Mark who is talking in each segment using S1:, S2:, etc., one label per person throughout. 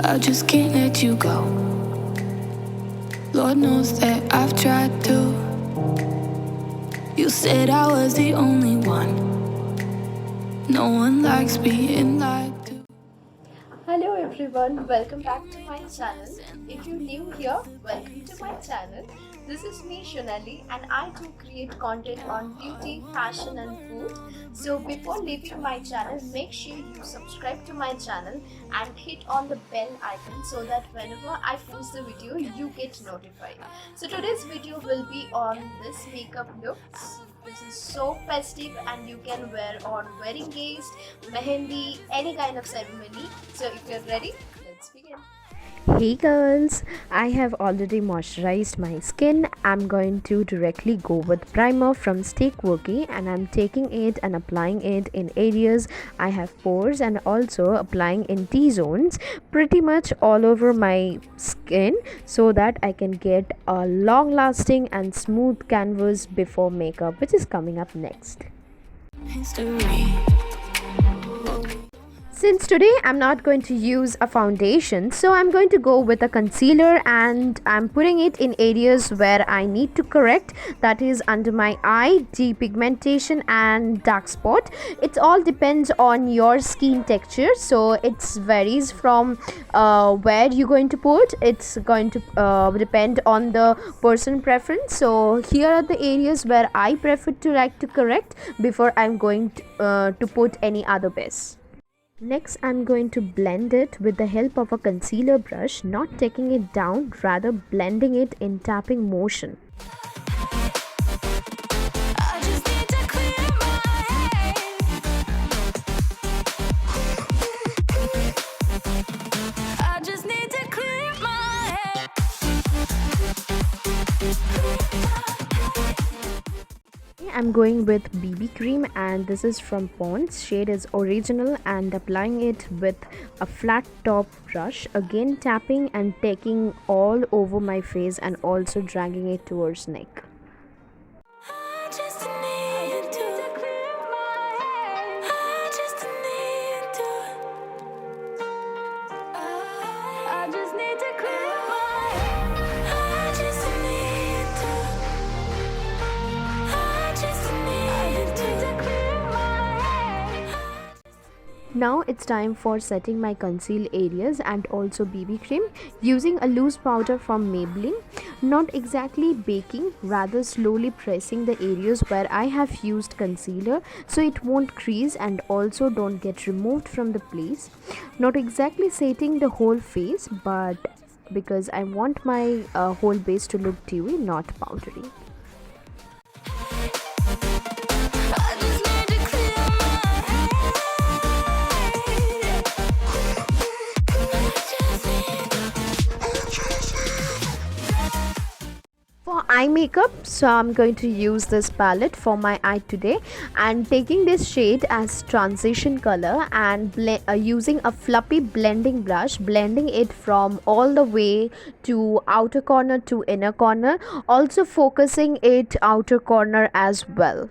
S1: I just can't let you go. Lord knows that I've tried to. You said I was the only one. No one likes being lied to.
S2: Hello everyone, welcome back to my channel. If you're new here, welcome to my channel. This is me Shonali and I do create content on beauty, fashion and food. So before leaving my channel, make sure you subscribe to my channel and hit on the bell icon so that whenever I post the video, you get notified. So today's video will be on this makeup look. This is so festive and you can wear on wedding days, mehendi, any kind of ceremony. So if you're ready, let's begin.
S3: Hey girls, I have already moisturized my skin. I'm going to directly go with primer from Steakworky and I'm taking it and applying it in areas I have pores and also applying in T-zones pretty much all over my skin so that I can get a long lasting and smooth canvas before makeup, which is coming up next.
S1: History.
S3: Since today I'm not going to use a foundation, so I'm going to go with a concealer and I'm putting it in areas where I need to correct, that is under my eye, depigmentation and dark spot. It all depends on your skin texture, so it varies from where you're going to put. It's going to depend on the person preference. So here are the areas where I prefer to like to correct before I'm going to put any other base. Next, I'm going to blend it with the help of a concealer brush, not taking it down, rather blending it in tapping motion.
S1: I just need to clear my head. I just need to clear my head.
S3: I'm going with BB cream and this is from Pond's. Shade is Original and applying it with a flat top brush. Again tapping and taking all over my face and also dragging it towards neck.
S1: I just need to clear my head. I just need to. I just need to clear my head. I just need to. I just need to clear my head.
S3: Now it's time for setting my conceal areas and also BB cream using a loose powder from Maybelline. Not exactly baking, rather slowly pressing the areas where I have used concealer so it won't crease and also don't get removed from the place. Not exactly setting the whole face, but because I want my whole base to look dewy, not powdery.
S1: I just need to clear my head.
S3: For eye makeup, so I'm going to use this palette for my eye today and taking this shade as transition color and using a fluffy blending brush, blending it from all the way to outer corner to inner corner, also focusing it outer corner as well.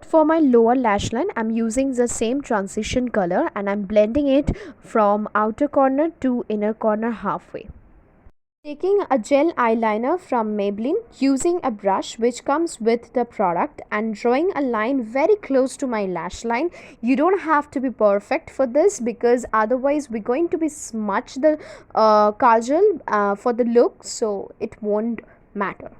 S3: For my lower lash line, I'm using the same transition color and I'm blending it from outer corner to inner corner halfway. Taking a gel eyeliner from Maybelline, using a brush which comes with the product and drawing a line very close to my lash line. You don't have to be perfect for this because otherwise we're going to be smudge the kajal for the look, so it won't matter.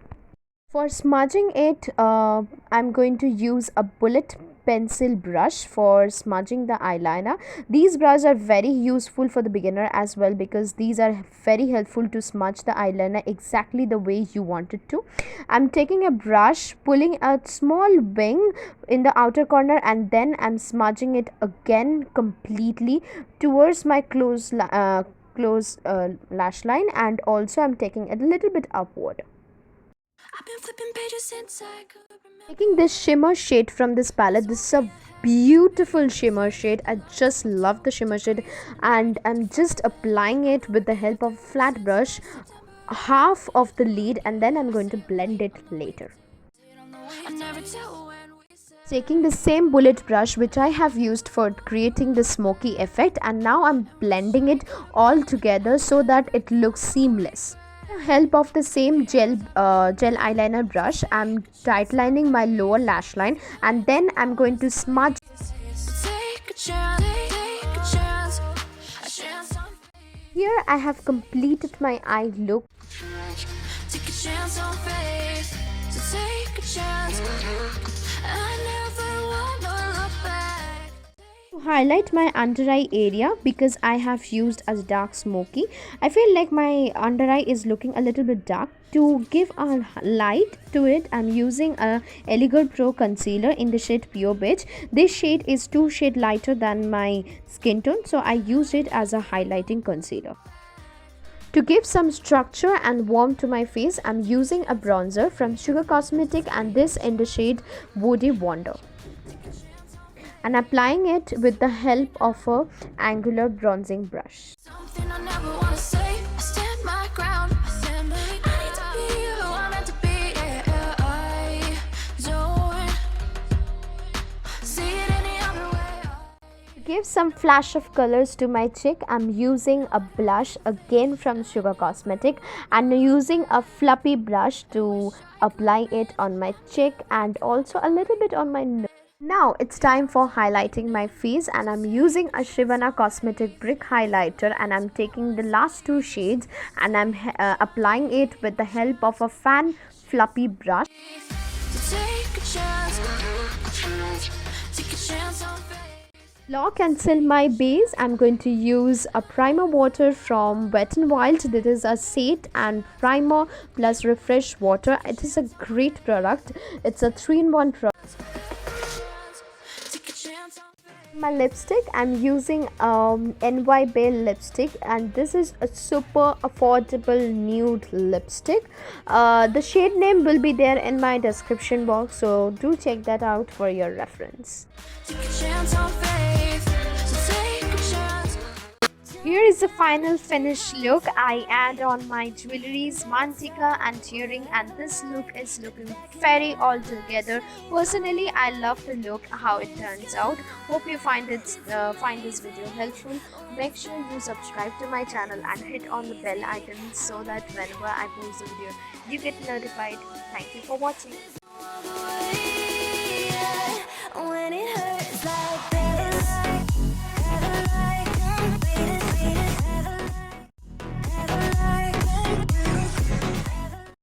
S3: For smudging it, I'm going to use a bullet pencil brush for smudging the eyeliner. These brushes are very useful for the beginner as well because these are very helpful to smudge the eyeliner exactly the way you want it to. I'm taking a brush, pulling a small wing in the outer corner and then I'm smudging it again completely towards my close lash line, and also I'm taking it a little bit upward.
S1: I've been flipping pages since I could remember.
S3: Taking this shimmer shade from this palette, this is a beautiful shimmer shade. I just love the shimmer shade and I'm just applying it with the help of flat brush, half of the lid, and then I'm going to blend it later.
S1: I never tell when we
S3: Taking the same bullet brush which I have used for creating the smoky effect, and now I'm blending it all together so that it looks seamless. With the help of the same gel eyeliner brush, I'm tightlining my lower lash line, and then I'm going to smudge.
S1: Take a chance, take a chance, a chance on
S3: Here I have completed my eye look.
S1: take a chance on faith. So take a chance. I never wanna look back.
S3: To highlight my under eye area, because I have used a dark smoky, I feel like my under eye is looking a little bit dark. To give a light to it, I'm using a Eligor Pro concealer in the shade Pure Beige. This shade is 2 shades lighter than my skin tone, so I used it as a highlighting concealer. To give some structure and warmth to my face, I'm using a bronzer from Sugar Cosmetic, and this in the shade Woody Wonder, and applying it with the help of a angular bronzing brush.
S1: Something I never wanna say. I stand my ground. I need to be who I'm meant to be. Yeah, I don't see it any other way.
S3: To give some flash of colors to my cheek, I'm using a blush again from Sugar Cosmetic, and using a fluffy brush to apply it on my cheek and also a little bit on my nose. Now it's time for highlighting my face, and I'm using a Shivana Cosmetic Brick Highlighter, and I'm taking the last 2 shades and I'm applying it with the help of a fan fluffy brush.
S1: So take a chance. Take a chance on faith.
S3: Lock and seal my base, I'm going to use a primer water from Wet n Wild. This is a set and primer plus refresh water. It is a great product. It's a 3-in-1 product.
S1: Take a chance on faith.
S3: My lipstick, I'm using NY Bay lipstick, and this is a super affordable nude lipstick. The shade name will be there in my description box, so do check that out for your reference.
S1: Take a chance on faith. So take a chance.
S3: Here is the final finished look. I add on my jewelries, mantika and earring, and this look is looking very all together. Personally, I love the look, how it turns out. Hope you find this video helpful. Make sure you subscribe to my channel and hit on the bell icon so that whenever I post a video, you get notified. Thank you for watching.